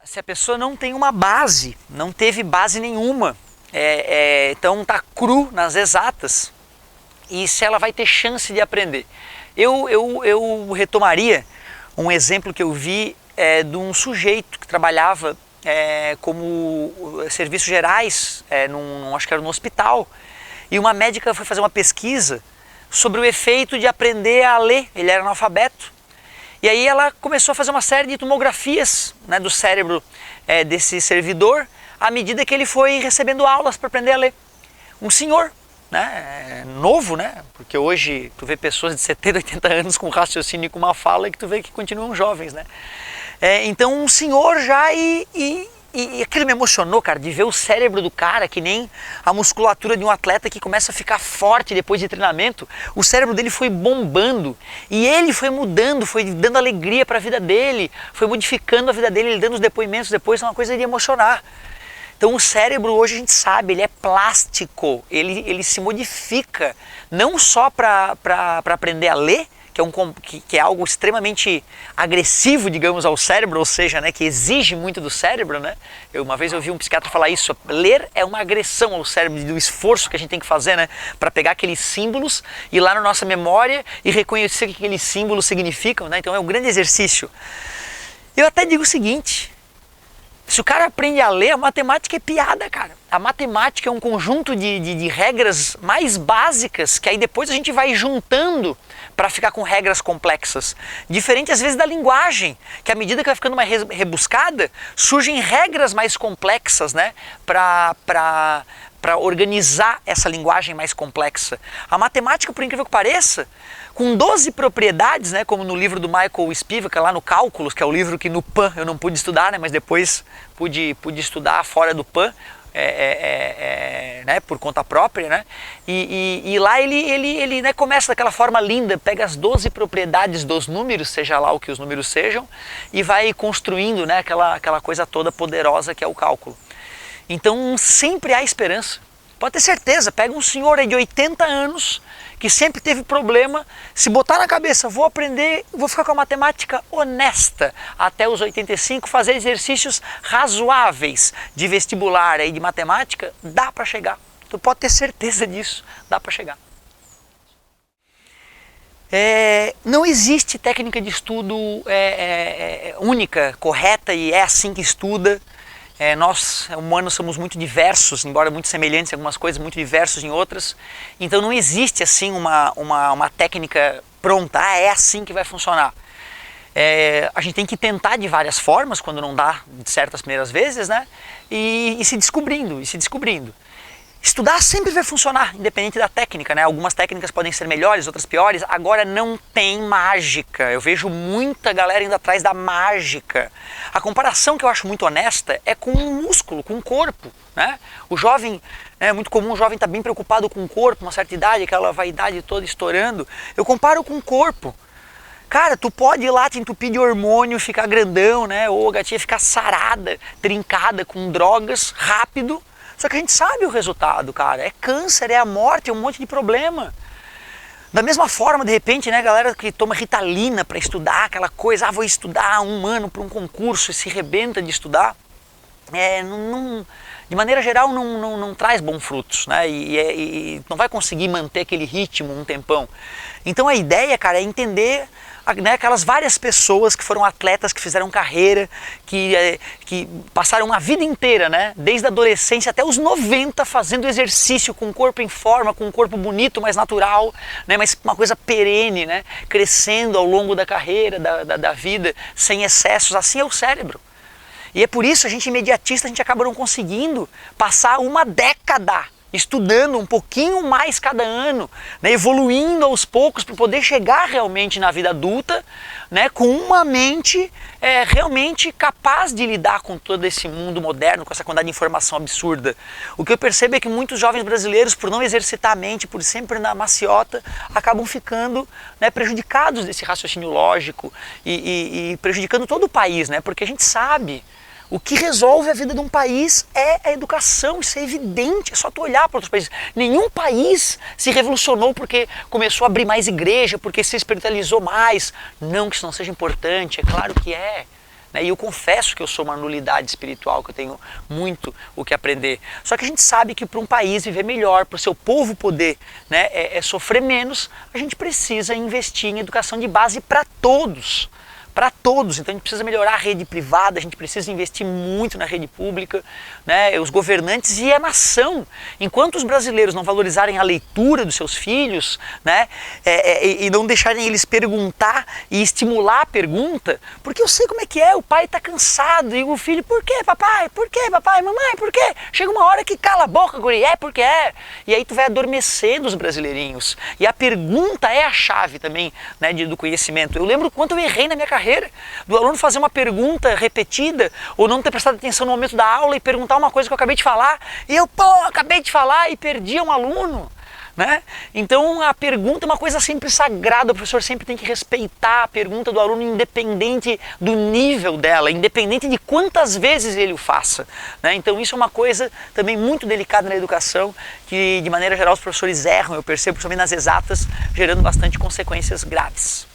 Se a pessoa não tem uma base, não teve base nenhuma, então está cru nas exatas, e se ela vai ter chance de aprender. Eu retomaria um exemplo que eu vi de um sujeito que trabalhava como serviços gerais, acho que era no hospital, e uma médica foi fazer uma pesquisa sobre o efeito de aprender a ler. Ele era analfabeto. E aí ela começou a fazer uma série de tomografias, né, do cérebro desse servidor, à medida que ele foi recebendo aulas para aprender a ler. Um senhor, né, novo, né, porque hoje tu vê pessoas de 70, 80 anos com raciocínio e com uma fala que tu vê que continuam jovens, né. Então um senhor já e aquilo me emocionou, cara, de ver o cérebro do cara, que nem a musculatura de um atleta que começa a ficar forte depois de treinamento. O cérebro dele foi bombando e ele foi mudando, foi dando alegria para a vida dele, foi modificando a vida dele, ele dando os depoimentos depois, é uma coisa de emocionar. Então o cérebro hoje a gente sabe, ele é plástico, ele se modifica, não só para aprender a ler, que é algo extremamente agressivo, digamos, ao cérebro, ou seja, né, que exige muito do cérebro, né? Uma vez eu ouvi um psiquiatra falar isso, ler é uma agressão ao cérebro, do esforço que a gente tem que fazer, né, para pegar aqueles símbolos, ir lá na nossa memória e reconhecer o que aqueles símbolos significam, né? Então é um grande exercício. Eu até digo o seguinte: se o cara aprende a ler, a matemática é piada, cara. A matemática é um conjunto de regras mais básicas que aí depois a gente vai juntando para ficar com regras complexas. Diferente às vezes da linguagem, que à medida que vai ficando mais rebuscada, surgem regras mais complexas, né, para organizar essa linguagem mais complexa. A matemática, por incrível que pareça, com 12 propriedades, né, como no livro do Michael Spivak, lá no Cálculos, que é o livro que no PAN eu não pude estudar, né, mas depois pude estudar fora do PAN, né, por conta própria, né, e lá ele né, começa daquela forma linda, pega as 12 propriedades dos números, seja lá o que os números sejam, e vai construindo, né, aquela coisa toda poderosa que é o cálculo. Então sempre há esperança. Pode ter certeza, pega um senhor aí de 80 anos, que sempre teve problema, se botar na cabeça, vou aprender, vou ficar com a matemática honesta até os 85, fazer exercícios razoáveis de vestibular aí de matemática, dá para chegar. Tu pode ter certeza disso, dá para chegar. Não existe técnica de estudo única, correta e é assim que estuda. Nós, humanos, somos muito diversos, embora muito semelhantes em algumas coisas, muito diversos em outras. Então não existe assim uma técnica pronta, é assim que vai funcionar. A gente tem que tentar de várias formas, quando não dá de certas primeiras vezes, né? E se descobrindo, Estudar sempre vai funcionar, independente da técnica, né? Algumas técnicas podem ser melhores, outras piores. Agora não tem mágica. Eu vejo muita galera indo atrás da mágica. A comparação que eu acho muito honesta é com um músculo, com o corpo, né? O jovem, é muito comum o jovem estar bem preocupado com o corpo, uma certa idade, aquela vaidade toda estourando. Eu comparo com o corpo. Cara, tu pode ir lá te entupir de hormônio, ficar grandão, né? Ou a gatinha ficar sarada, trincada com drogas, rápido. Só que a gente sabe o resultado, cara. É câncer, é a morte, é um monte de problema. Da mesma forma, de repente, né, galera que toma Ritalina para estudar, aquela coisa, vou estudar 1 ano para um concurso e se rebenta de estudar, de maneira geral não traz bons frutos, né, e não vai conseguir manter aquele ritmo um tempão. Então a ideia, cara, é entender, né, aquelas várias pessoas que foram atletas, que fizeram carreira, que passaram a vida inteira, né, desde a adolescência até os 90, fazendo exercício com o corpo em forma, com um corpo bonito, mais natural, né, mas uma coisa perene, né, crescendo ao longo da carreira, da vida, sem excessos. Assim é o cérebro. E é por isso a gente imediatista, a gente acaba não conseguindo passar uma década estudando um pouquinho mais cada ano, né, evoluindo aos poucos para poder chegar realmente na vida adulta, né, com uma mente realmente capaz de lidar com todo esse mundo moderno, com essa quantidade de informação absurda. O que eu percebo é que muitos jovens brasileiros, por não exercitar a mente, por sempre na maciota, acabam ficando, né, prejudicados desse raciocínio lógico e prejudicando todo o país, né, porque a gente sabe. O que resolve a vida de um país é a educação, isso é evidente, é só tu olhar para outros países. Nenhum país se revolucionou porque começou a abrir mais igreja, porque se espiritualizou mais. Não que isso não seja importante, é claro que é. né? E eu confesso que eu sou uma nulidade espiritual, que eu tenho muito o que aprender. Só que a gente sabe que para um país viver melhor, para o seu povo poder, né, sofrer menos, a gente precisa investir em educação de base para todos. Para todos, então a gente precisa melhorar a rede privada, a gente precisa investir muito na rede pública, né? Os governantes e a nação. Enquanto os brasileiros não valorizarem a leitura dos seus filhos, né? E não deixarem eles perguntar e estimular a pergunta, porque eu sei como é que é, o pai está cansado e o filho, por quê papai? Por quê papai? Mamãe, por quê? Chega uma hora que cala a boca, guri, porque é. E aí tu vai adormecendo os brasileirinhos. E a pergunta é a chave também, né, do conhecimento. Eu lembro quanto eu errei na minha carreira, do aluno fazer uma pergunta repetida ou não ter prestado atenção no momento da aula e perguntar uma coisa que eu acabei de falar e eu, acabei de falar e perdi um aluno, né? Então a pergunta é uma coisa sempre sagrada, o professor sempre tem que respeitar a pergunta do aluno independente do nível dela, independente de quantas vezes ele o faça, né? Então isso é uma coisa também muito delicada na educação, que de maneira geral os professores erram, eu percebo, principalmente nas exatas, gerando bastante consequências graves.